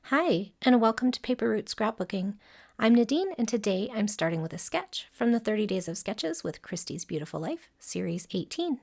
Hi, and welcome to Paper Route Scrapbooking. I'm Nadine, and today I'm starting with a sketch from the 30 Days of Sketches with Christy's Beautiful Life, Series 18.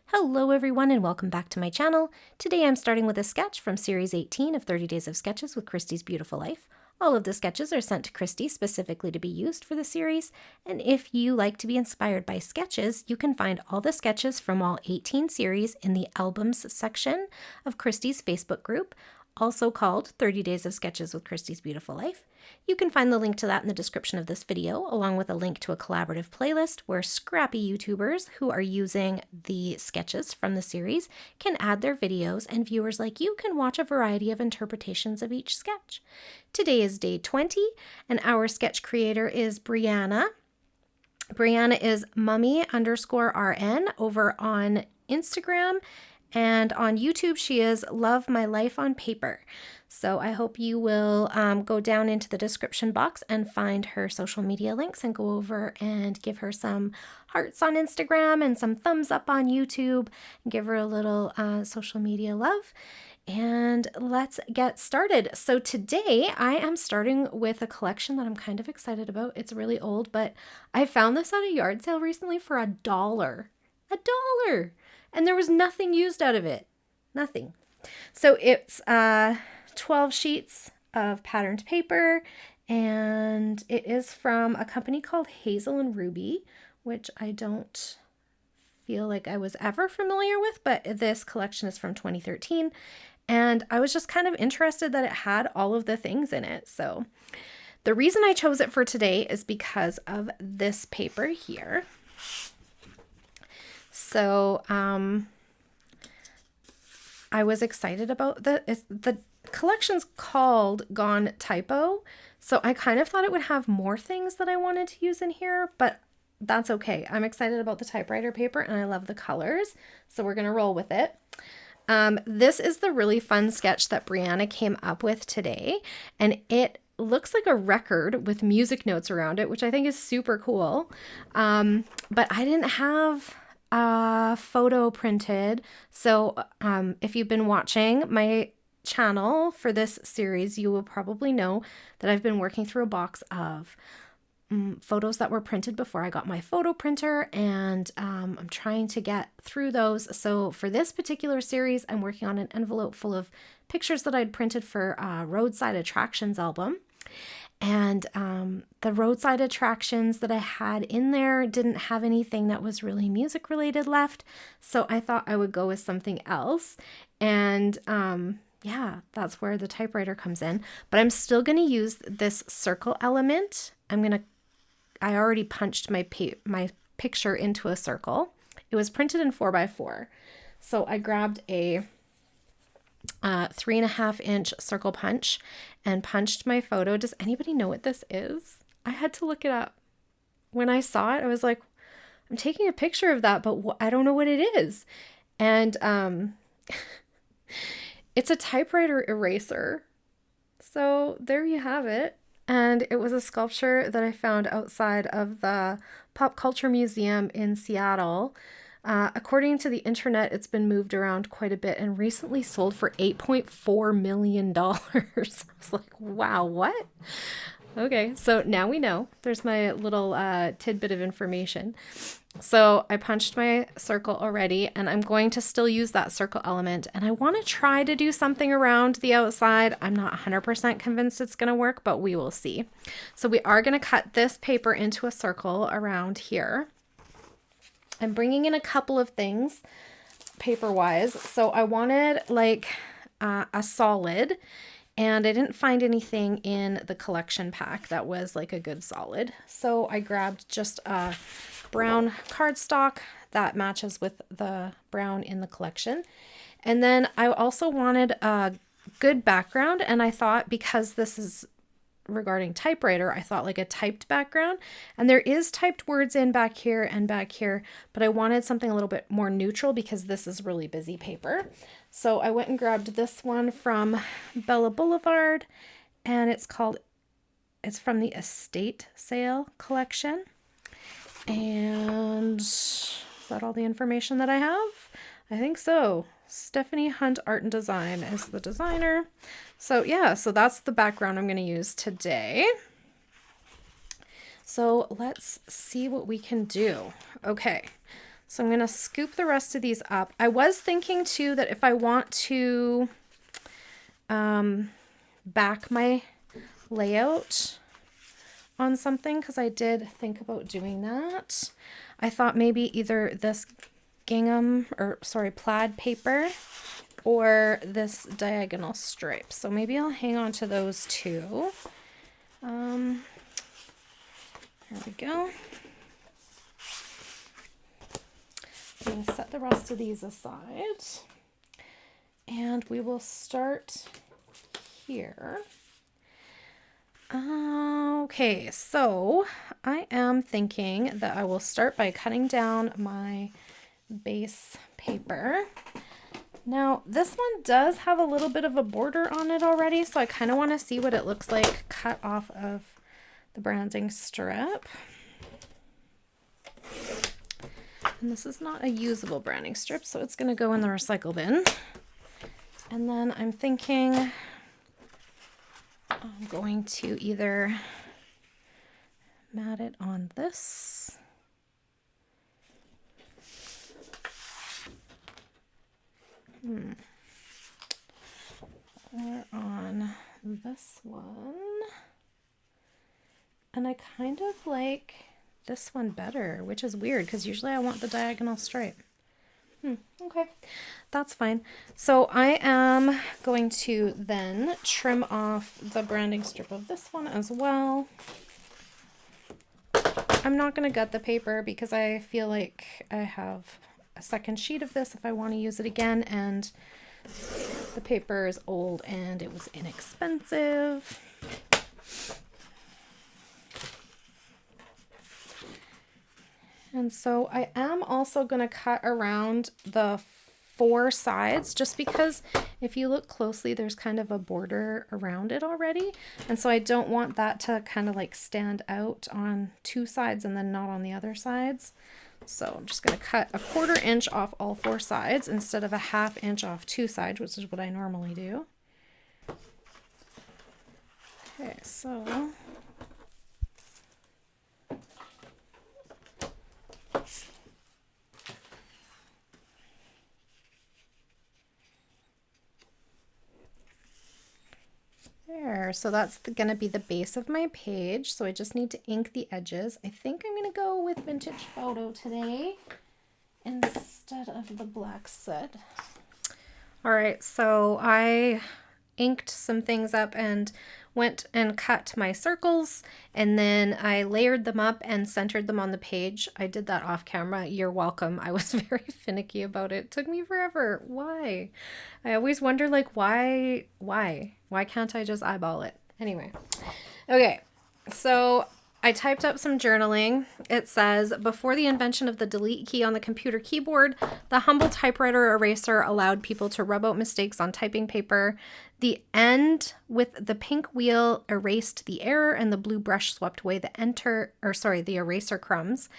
Hello everyone, and welcome back to my channel. Today I'm starting with a sketch from Series 18 of 30 Days of Sketches with Christy's Beautiful Life. All of the sketches are sent to Christy specifically to be used for the series, and if you like to be inspired by sketches, you can find all the sketches from all 18 series in the albums section of Christy's Facebook group, also called 30 Days of Sketches with Christy's Beautiful Life. You can find the link to that in the description of this video, along with a link to a collaborative playlist where scrappy YouTubers who are using the sketches from the series can add their videos, and viewers like you can watch a variety of interpretations of each sketch. Today is day 20, and our sketch creator is Briana. Briana is mummy_rn over on Instagram, and on YouTube she is Love My Life on Paper. So I hope you will go down into the description box and find her social media links and go over and give her some hearts on Instagram and some thumbs up on YouTube and give her a little social media love. And let's get started. So today I am starting with a collection that I'm kind of excited about. It's really old, but I found this at a yard sale recently for $1. $1! And there was nothing used out of it. Nothing. So it's 12 sheets of patterned paper, and it is from a company called Hazel and Ruby, which I don't feel like I was ever familiar with, but this collection is from 2013, and I was just kind of interested that it had all of the things in it. So the reason I chose it for today is because of this paper here. So I was excited about the collection's called Gone Typo, so I kind of thought it would have more things that I wanted to use in here, but that's okay. I'm excited about the typewriter paper and I love the colors, so we're gonna roll with it. This is the really fun sketch that Briana came up with today, and it looks like a record with music notes around it, which I think is super cool. But I didn't have a photo printed, so if you've been watching my channel for this series, you will probably know that I've been working through a box of photos that were printed before I got my photo printer, and I'm trying to get through those. So for this particular series, I'm working on an envelope full of pictures that I'd printed for a roadside attractions album. And the roadside attractions that I had in there didn't have anything that was really music related left, so I thought I would go with something else. And yeah, that's where the typewriter comes in. But I'm still going to use this circle element. I already punched my picture into a circle. It was printed in 4x4. So I grabbed a 3.5-inch circle punch and punched my photo. Does anybody know what this is? I had to look it up. When I saw it, I was like, I'm taking a picture of that, but I don't know what it is. And it's a typewriter eraser. So there you have it. And it was a sculpture that I found outside of the Pop Culture Museum in Seattle. According to the internet, it's been moved around quite a bit and recently sold for $8.4 million. I was like, wow, what? Okay, so now we know. There's my little tidbit of information. So I punched my circle already, and I'm going to still use that circle element, and I want to try to do something around the outside. I'm not 100% convinced it's going to work, but we will see. So we are going to cut this paper into a circle around here. I'm bringing in a couple of things paper-wise. So I wanted like a solid, and I didn't find anything in the collection pack that was like a good solid. So I grabbed just a brown cardstock that matches with the brown in the collection. And then I also wanted a good background, and I thought, because this is regarding typewriter, I thought like a typed background, and there is typed words in back here and back here, but I wanted something a little bit more neutral because this is really busy paper. So I went and grabbed this one from Bella Boulevard, and it's from the Estate Sale collection. And that all the information that I have? I think so. Stephanie Hunt Art and Design is the designer. So yeah, so that's the background I'm going to use today. So let's see what we can do. Okay, so I'm going to scoop the rest of these up. I was thinking too that if I want to back my layout on something, because I did think about doing that, I thought maybe either this plaid paper or this diagonal stripe. So maybe I'll hang on to those two. There we go. I'm going to set the rest of these aside. And we will start here. Okay, so I am thinking that I will start by cutting down my base paper. Now, this one does have a little bit of a border on it already, so I kind of want to see what it looks like cut off of the branding strip. And this is not a usable branding strip, so it's going to go in the recycle bin. And then I'm thinking I'm going to either mat it on this or on this one. And I kind of like this one better, which is weird because usually I want the diagonal stripe. Okay, that's fine. So I am going to then trim off the branding strip of this one as well. I'm not going to gut the paper because I feel like I have a second sheet of this if I want to use it again, and the paper is old and it was inexpensive. And so I am also going to cut around the 4 sides, just because if you look closely, there's kind of a border around it already. And so I don't want that to kind of like stand out on 2 sides and then not on the other sides. So I'm just going to cut 1/4 inch off all 4 sides instead of 1/2 inch off 2 sides, which is what I normally do. Okay, so there, so that's going to be the base of my page. So I just need to ink the edges. I think I'm going to go with Vintage Photo today instead of the black soot. All right, so I inked some things up and went and cut my circles, and then I layered them up and centered them on the page. I did that off camera. You're welcome. I was very finicky about it. It took me forever. Why? I always wonder, like, why can't I just eyeball it? Anyway, okay, so I typed up some journaling. It says, before the invention of the delete key on the computer keyboard, the humble typewriter eraser allowed people to rub out mistakes on typing paper. The end with the pink wheel erased the error, and the blue brush swept away the eraser crumbs.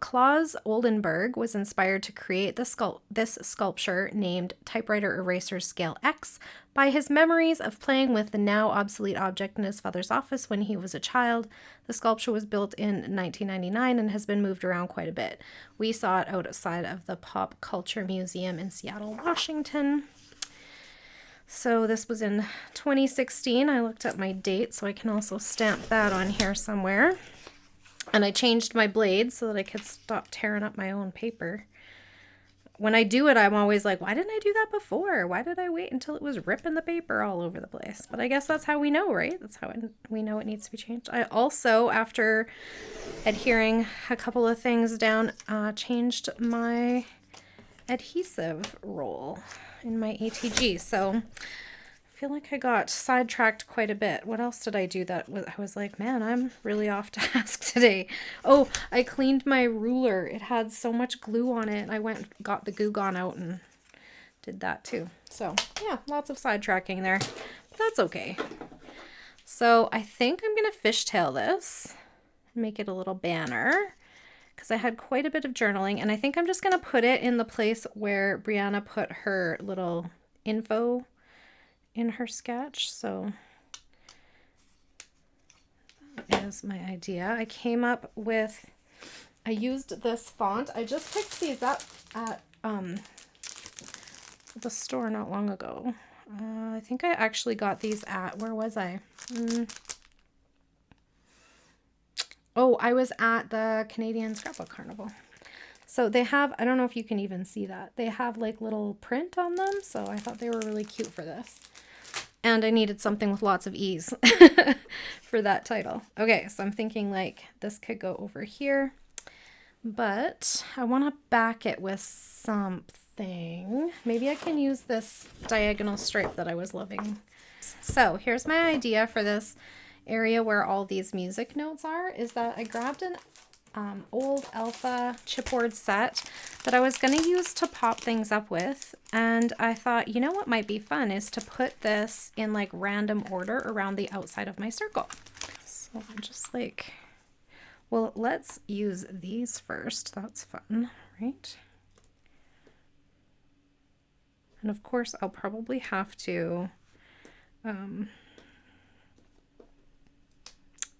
Claus Oldenburg was inspired to create this sculpture named Typewriter Eraser Scale X by his memories of playing with the now obsolete object in his father's office when he was a child. The sculpture was built in 1999 and has been moved around quite a bit. We saw it outside of the Pop Culture Museum in Seattle, Washington. So this was in 2016. I looked at my date so I can also stamp that on here somewhere. And I changed my blade so that I could stop tearing up my own paper. When I do it, I'm always like, why didn't I do that before? Why did I wait until it was ripping the paper all over the place? But I guess that's how we know, right? That's how we know it needs to be changed. I also, after adhering a couple of things down, changed my adhesive roll in my ATG. So I feel like I got sidetracked quite a bit. What else did I do that I was like, man, I'm really off task today. Oh, I cleaned my ruler. It had so much glue on it. I went and got the Goo Gone out and did that too. So yeah, lots of sidetracking there. But that's okay. So I think I'm going to fishtail this and make it a little banner, because I had quite a bit of journaling, and I think I'm just going to put it in the place where Briana put her little info in her sketch. So that is my idea. I came up with, I used this font. I just picked these up at the store not long ago. I think I actually got these at, where was I? Oh, I was at the Canadian Scrapbook Carnival. So they have, I don't know if you can even see that. They have like little print on them. So I thought they were really cute for this. And I needed something with lots of ease for that title. Okay, so I'm thinking like this could go over here. But I want to back it with something. Maybe I can use this diagonal stripe that I was loving. So here's my idea for this area where all these music notes are, is that I grabbed an old alpha chipboard set that I was going to use to pop things up with, and I thought, you know what might be fun is to put this in like random order around the outside of my circle. So I'm just like, well, let's use these first. That's fun, right? And of course I'll probably have to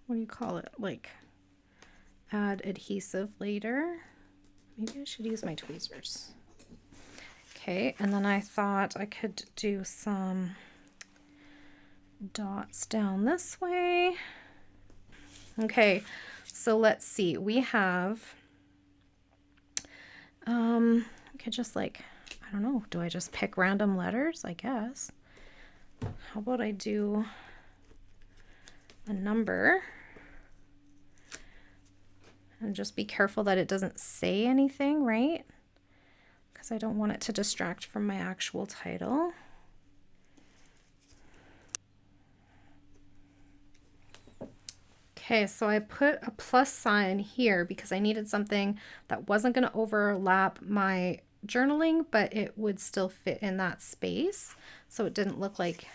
what do you call it, like add adhesive later. Maybe I should use my tweezers. Okay, and then I thought I could do some dots down this way. Okay, so let's see. We have, I could just like, I don't know, do I just pick random letters? I guess. How about I do a number? And just be careful that it doesn't say anything, right? Because I don't want it to distract from my actual title. Okay, so I put a plus sign here because I needed something that wasn't going to overlap my journaling, but it would still fit in that space. So it didn't look like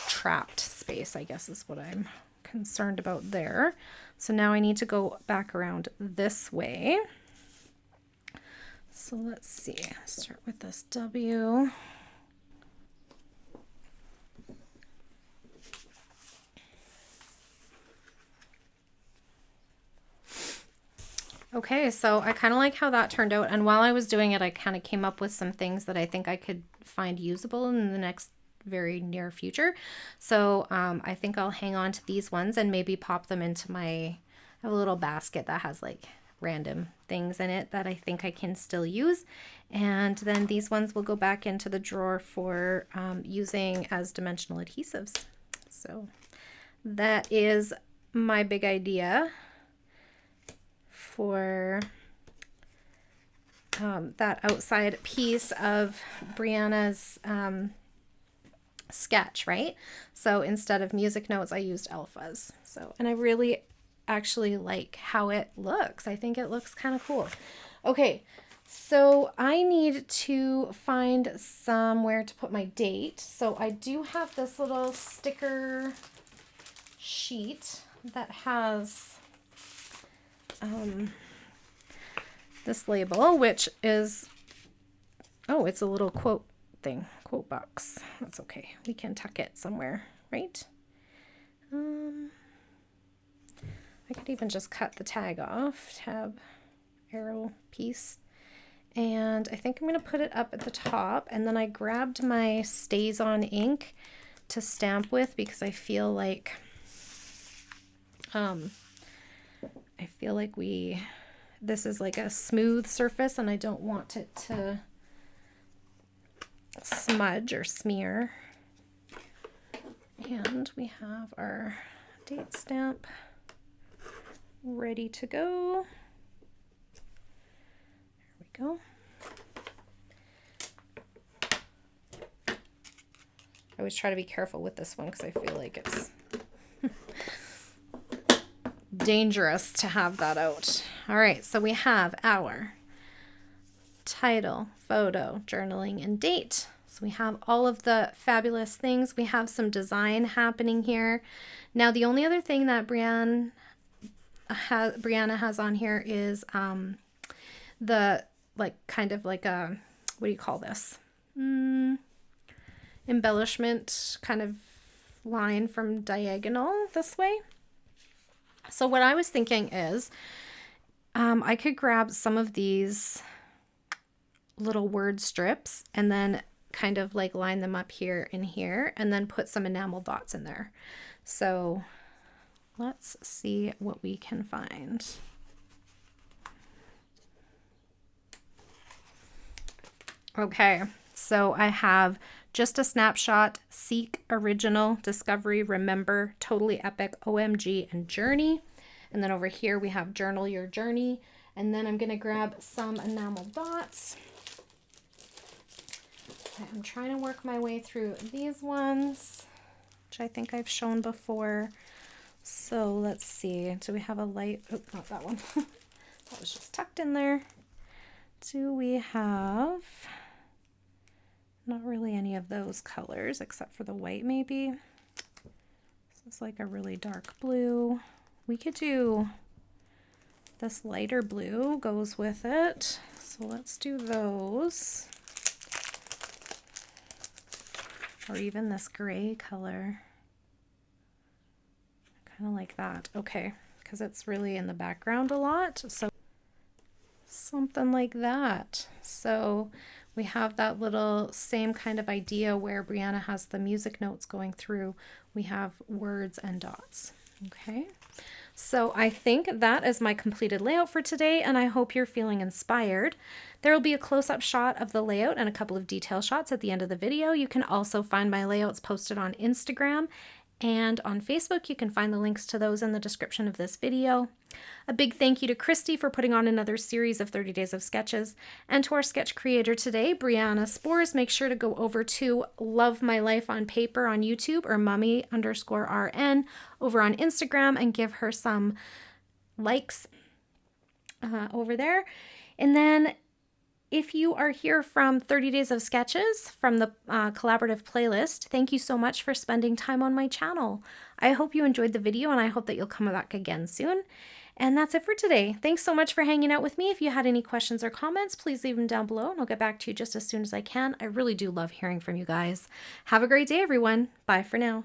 trapped space, I guess is what I'm concerned about there. So now I need to go back around this way. So let's see, start with this W. Okay, so I kind of like how that turned out, and while I was doing it I kind of came up with some things that I think I could find usable in the next very near future. So I think I'll hang on to these ones and maybe pop them into my, I have a little basket that has like random things in it that I think I can still use, and then these ones will go back into the drawer for using as dimensional adhesives. So that is my big idea for that outside piece of Briana's sketch, right? So instead of music notes, I used alphas. So, and I really actually like how it looks. I think it looks kind of cool. Okay, so I need to find somewhere to put my date. So I do have this little sticker sheet that has this label, which is, oh, it's a little quote thing, quote box. That's okay. We can tuck it somewhere, right? I could even just cut the tag off, tab, arrow piece. And I think I'm going to put it up at the top. And then I grabbed my Stays On ink to stamp with because I feel like this is like a smooth surface and I don't want it to smudge or smear. And we have our date stamp ready to go. There we go. I always try to be careful with this one because I feel like it's dangerous to have that out. All right, so we have our title, photo, journaling, and date. So we have all of the fabulous things. We have some design happening here. Now, the only other thing that Briana Briana has on here is the like kind of like a, what do you call this? Embellishment kind of line from diagonal this way. So what I was thinking is I could grab some of these little word strips and then kind of like line them up here and here and then put some enamel dots in there. So let's see what we can find. Okay, so I have Just a Snapshot, Seek, Original, Discovery, Remember, Totally Epic, OMG, and Journey. And then over here we have Journal Your Journey. And then I'm going to grab some enamel dots. I'm trying to work my way through these ones, which I think I've shown before. So let's see. Do we have a light? Oh, not that one. That was just tucked in there. Do we have... Not really any of those colors except for the white maybe. This is like a really dark blue. We could do this lighter blue goes with it. So let's do those. Or even this gray color. Kind of like that. Okay, because it's really in the background a lot. So something like that. So we have that little same kind of idea where Briana has the music notes going through. We have words and dots. Okay, so I think that is my completed layout for today, and I hope you're feeling inspired. There will be a close-up shot of the layout and a couple of detail shots at the end of the video. You can also find my layouts posted on Instagram and on Facebook. You can find the links to those in the description of this video. A big thank you to Christy for putting on another series of 30 Days of Sketches, and to our sketch creator today, Briana Spors. Make sure to go over to Love My Life on Paper on YouTube or mummy_RN over on Instagram and give her some likes over there. And then if you are here from 30 Days of Sketches from the collaborative playlist, thank you so much for spending time on my channel. I hope you enjoyed the video, and I hope that you'll come back again soon. And that's it for today. Thanks so much for hanging out with me. If you had any questions or comments, please leave them down below and I'll get back to you just as soon as I can. I really do love hearing from you guys. Have a great day, everyone. Bye for now.